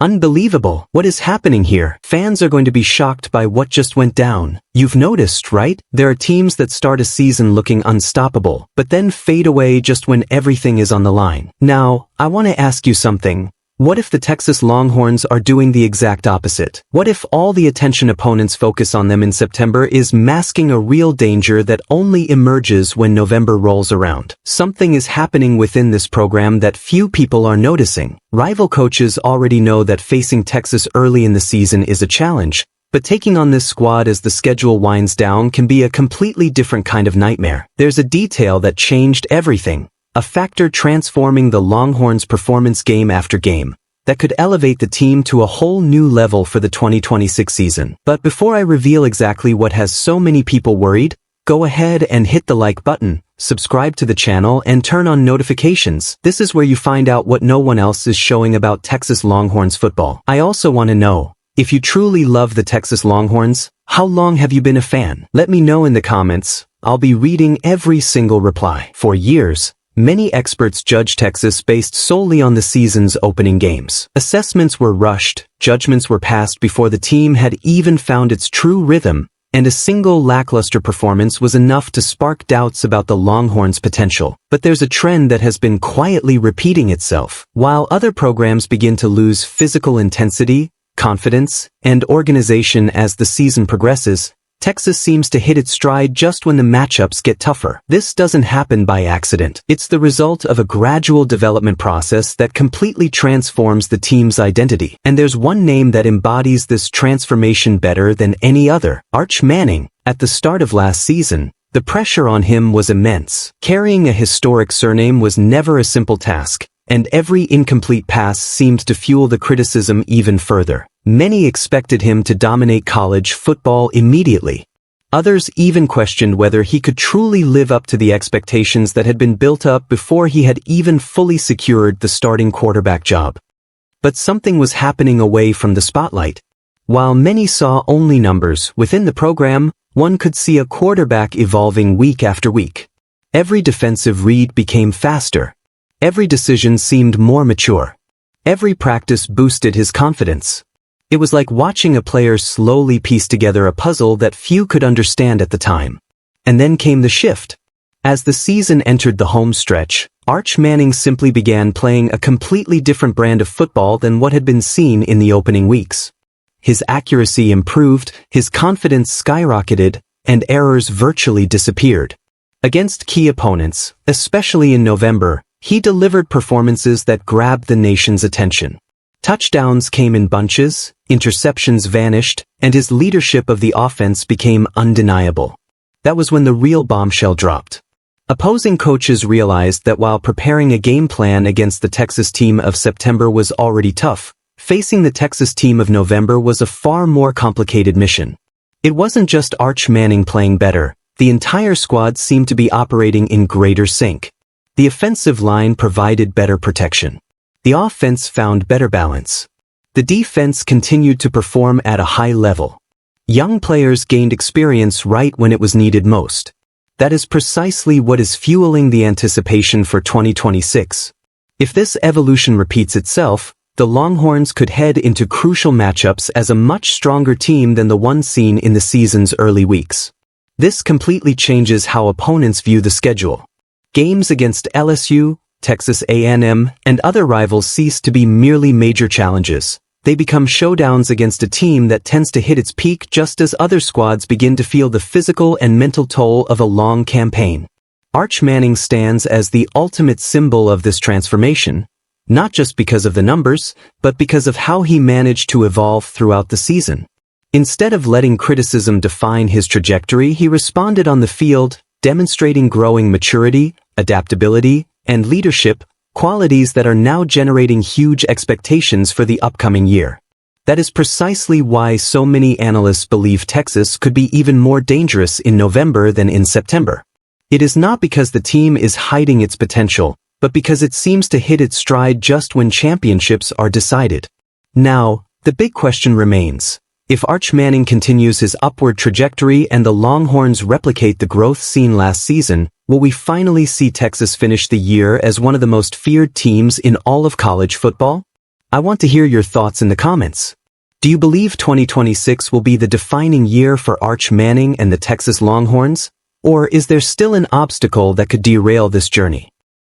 Unbelievable. What is happening here? Fans are going to be shocked by what just went down. You've noticed, right? There are teams that start a season looking unstoppable, but then fade away just when everything is on the line. Now, I want to ask you something. What if the Texas Longhorns are doing the exact opposite? What if all the attention opponents focus on them in September is masking a real danger that only emerges when November rolls around? Something is happening within this program that few people are noticing. Rival coaches already know that facing Texas early in the season is a challenge, but taking on this squad as the schedule winds down can be a completely different kind of nightmare. There's a detail that changed everything. A factor transforming the Longhorns' performance game after game, that could elevate the team to a whole new level for the 2026 season. But before I reveal exactly what has so many people worried, go ahead and hit the like button, subscribe to the channel, and turn on notifications. This is where you find out what no one else is showing about Texas Longhorns football. I also want to know, if you truly love the Texas Longhorns, how long have you been a fan? Let me know in the comments. I'll be reading every single reply. For years, many experts judged Texas based solely on the season's opening games. Assessments were rushed, judgments were passed before the team had even found its true rhythm, and a single lackluster performance was enough to spark doubts about the Longhorns' potential. But there's a trend that has been quietly repeating itself. While other programs begin to lose physical intensity, confidence, and organization as the season progresses, Texas seems to hit its stride just when the matchups get tougher. This doesn't happen by accident. It's the result of a gradual development process that completely transforms the team's identity. And there's one name that embodies this transformation better than any other: Arch Manning. At the start of last season, the pressure on him was immense. Carrying a historic surname was never a simple task, and every incomplete pass seemed to fuel the criticism even further. Many expected him to dominate college football immediately. Others even questioned whether he could truly live up to the expectations that had been built up before he had even fully secured the starting quarterback job. But something was happening away from the spotlight. While many saw only numbers within the program, one could see a quarterback evolving week after week. Every defensive read became faster. Every decision seemed more mature. Every practice boosted his confidence. It was like watching a player slowly piece together a puzzle that few could understand at the time. And then came the shift. As the season entered the home stretch, Arch Manning simply began playing a completely different brand of football than what had been seen in the opening weeks. His accuracy improved, his confidence skyrocketed, and errors virtually disappeared. Against key opponents, especially in November, he delivered performances that grabbed the nation's attention. Touchdowns came in bunches, interceptions vanished, and his leadership of the offense became undeniable. That was when the real bombshell dropped. Opposing coaches realized that while preparing a game plan against the Texas team of September was already tough, facing the Texas team of November was a far more complicated mission. It wasn't just Arch Manning playing better. The entire squad seemed to be operating in greater sync. The offensive line provided better protection. The offense found better balance. The defense continued to perform at a high level. Young players gained experience right when it was needed most. That is precisely what is fueling the anticipation for 2026. If this evolution repeats itself, the Longhorns could head into crucial matchups as a much stronger team than the one seen in the season's early weeks. This completely changes how opponents view the schedule. Games against LSU, Texas A&M, and other rivals cease to be merely major challenges. They become showdowns against a team that tends to hit its peak just as other squads begin to feel the physical and mental toll of a long campaign. Arch Manning stands as the ultimate symbol of this transformation, not just because of the numbers, but because of how he managed to evolve throughout the season. Instead of letting criticism define his trajectory, he responded on the field, demonstrating growing maturity, adaptability, and leadership, qualities that are now generating huge expectations for the upcoming year. That is precisely why so many analysts believe Texas could be even more dangerous in November than in September. It is not because the team is hiding its potential, but because it seems to hit its stride just when championships are decided. Now, the big question remains. If Arch Manning continues his upward trajectory and the Longhorns replicate the growth seen last season, will we finally see Texas finish the year as one of the most feared teams in all of college football? I want to hear your thoughts in the comments. Do you believe 2026 will be the defining year for Arch Manning and the Texas Longhorns? Or is there still an obstacle that could derail this journey?